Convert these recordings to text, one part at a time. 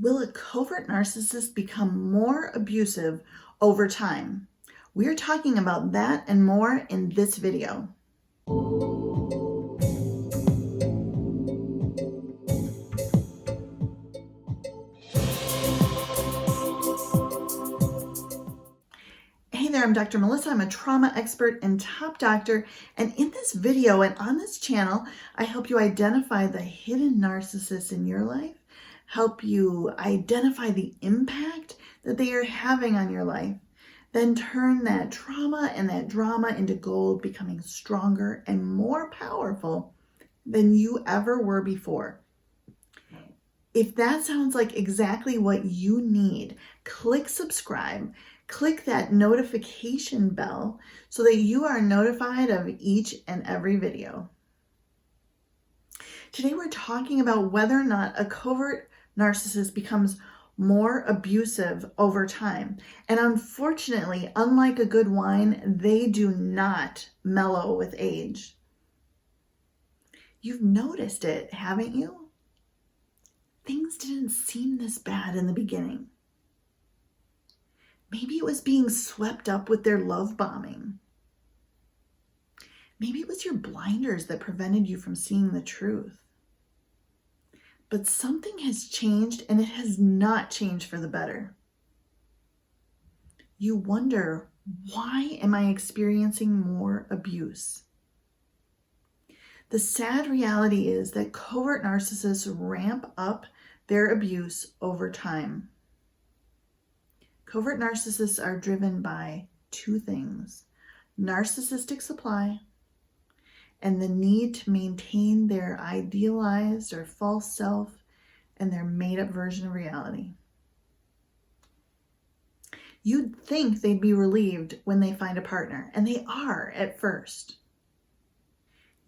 Will a covert narcissist become more abusive over time? We're talking about that and more in this video. Hey there, I'm Dr. Melissa. I'm a trauma expert and top doctor. And in this video and on this channel, I help you identify the hidden narcissists in your life, help you identify the impact that they are having on your life, then turn that trauma and that drama into gold, becoming stronger and more powerful than you ever were before. If that sounds like exactly what you need, click subscribe. Click that notification bell so that you are notified of each and every video. Today we're talking about whether or not a covert narcissist becomes more abusive over time. And unfortunately, unlike a good wine, they do not mellow with age. You've noticed it, haven't you? Things didn't seem this bad in the beginning. Maybe it was being swept up with their love bombing. Maybe it was your blinders that prevented you from seeing the truth. But something has changed, and it has not changed for the better. You wonder, why am I experiencing more abuse? The sad reality is that covert narcissists ramp up their abuse over time. Covert narcissists are driven by two things: narcissistic supply and the need to maintain their idealized or false self and their made-up version of reality. You'd think they'd be relieved when they find a partner, and they are at first.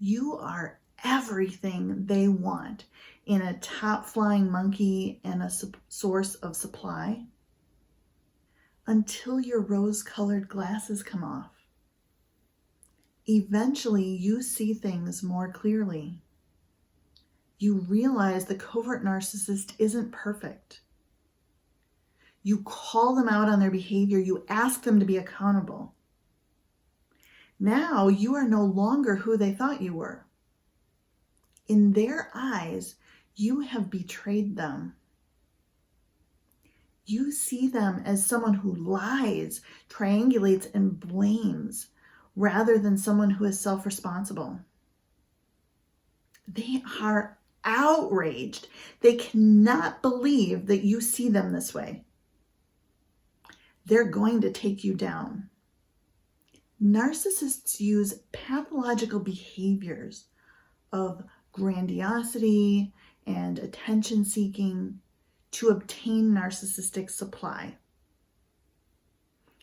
You are everything they want in a top-flying monkey and a source of supply, until your rose-colored glasses come off. Eventually, you see things more clearly. You realize the covert narcissist isn't perfect. You call them out on their behavior. You ask them to be accountable. Now, you are no longer who they thought you were. In their eyes, you have betrayed them. You see them as someone who lies, triangulates, and blames, rather than someone who is self-responsible. They are outraged. They cannot believe that you see them this way. They're going to take you down. Narcissists use pathological behaviors of grandiosity and attention-seeking to obtain narcissistic supply.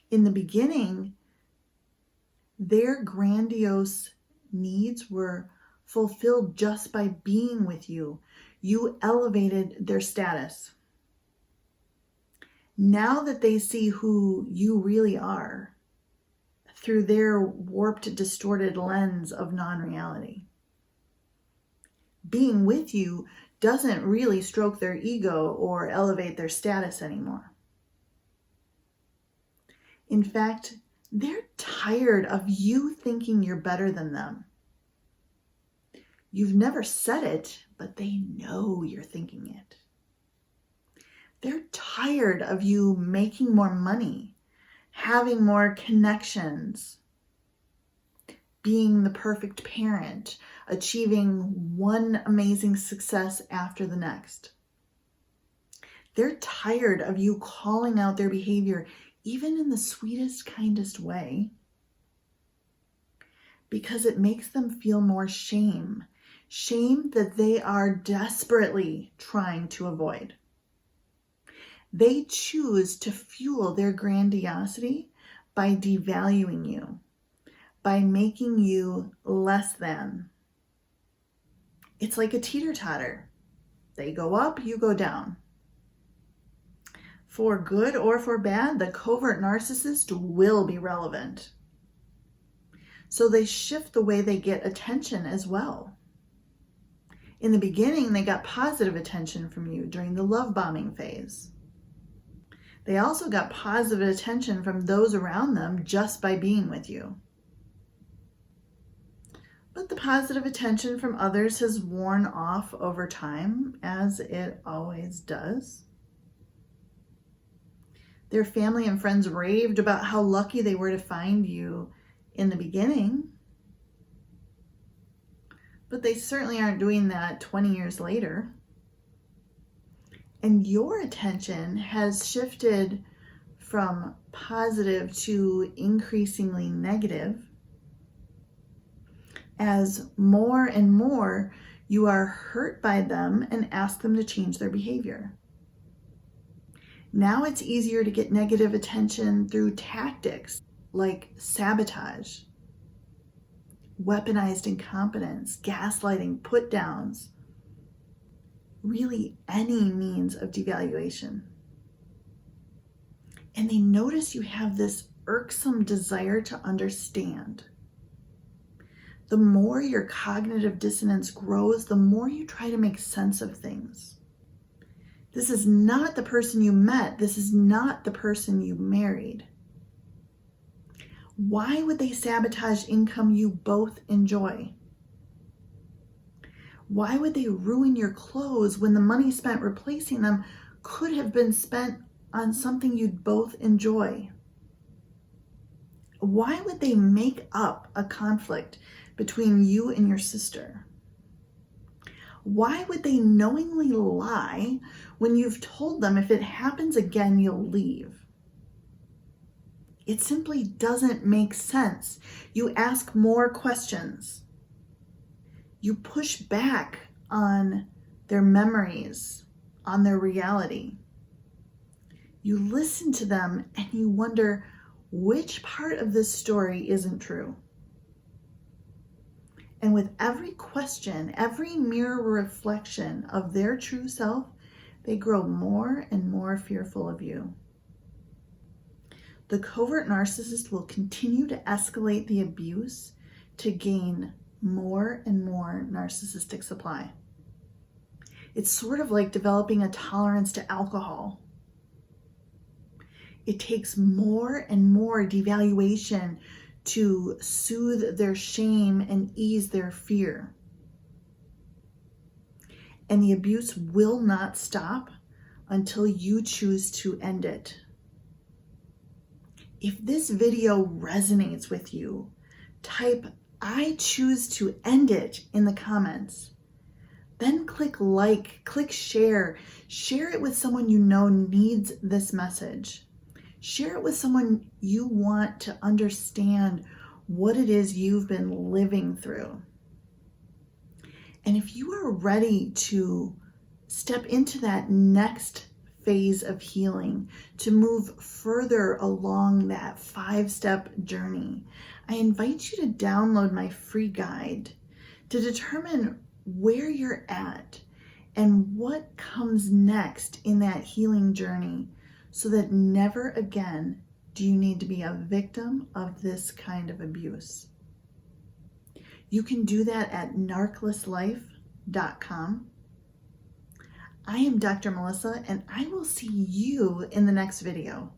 In the beginning, their grandiose needs were fulfilled just by being with you. You elevated their status. Now that they see who you really are through their warped, distorted lens of non-reality, being with you doesn't really stroke their ego or elevate their status anymore. In fact, they're tired of you thinking you're better than them. You've never said it, but they know you're thinking it. They're tired of you making more money, having more connections, being the perfect parent, achieving one amazing success after the next. They're tired of you calling out their behavior, even in the sweetest, kindest way, because it makes them feel more shame that they are desperately trying to avoid. They choose to fuel their grandiosity by devaluing you, by making you less than. It's like a teeter-totter. They go up, you go down. For good or for bad, the covert narcissist will be relevant. So they shift the way they get attention as well. In the beginning, they got positive attention from you during the love bombing phase. They also got positive attention from those around them just by being with you. But the positive attention from others has worn off over time, as it always does. Their family and friends raved about how lucky they were to find you in the beginning. But they certainly aren't doing that 20 years later. And your attention has shifted from positive to increasingly negative as more and more you are hurt by them and ask them to change their behavior. Now it's easier to get negative attention through tactics like sabotage, weaponized incompetence, gaslighting, put downs, really any means of devaluation. And they notice you have this irksome desire to understand. The more your cognitive dissonance grows, the more you try to make sense of things. This is not the person you met. This is not the person you married. Why would they sabotage income you both enjoy? Why would they ruin your clothes when the money spent replacing them could have been spent on something you'd both enjoy? Why would they make up a conflict between you and your sister? Why would they knowingly lie when you've told them if it happens again, you'll leave? It simply doesn't make sense. You ask more questions. You push back on their memories, on their reality. You listen to them and you wonder which part of this story isn't true. And with every question, every mirror reflection of their true self, they grow more and more fearful of you. The covert narcissist will continue to escalate the abuse to gain more and more narcissistic supply. It's sort of like developing a tolerance to alcohol. It takes more and more devaluation to soothe their shame and ease their fear. And the abuse will not stop until you choose to end it. If this video resonates with you, type "I choose to end it" in the comments. Then click like, click share. Share it with someone you know needs this message. Share it with someone you want to understand what it is you've been living through. And if you are ready to step into that next phase of healing, to move further along that 5-step journey, I invite you to download my free guide to determine where you're at and what comes next in that healing journey, so that never again do you need to be a victim of this kind of abuse. You can do that at narclesslife.com. I am Dr. Melissa, and I will see you in the next video.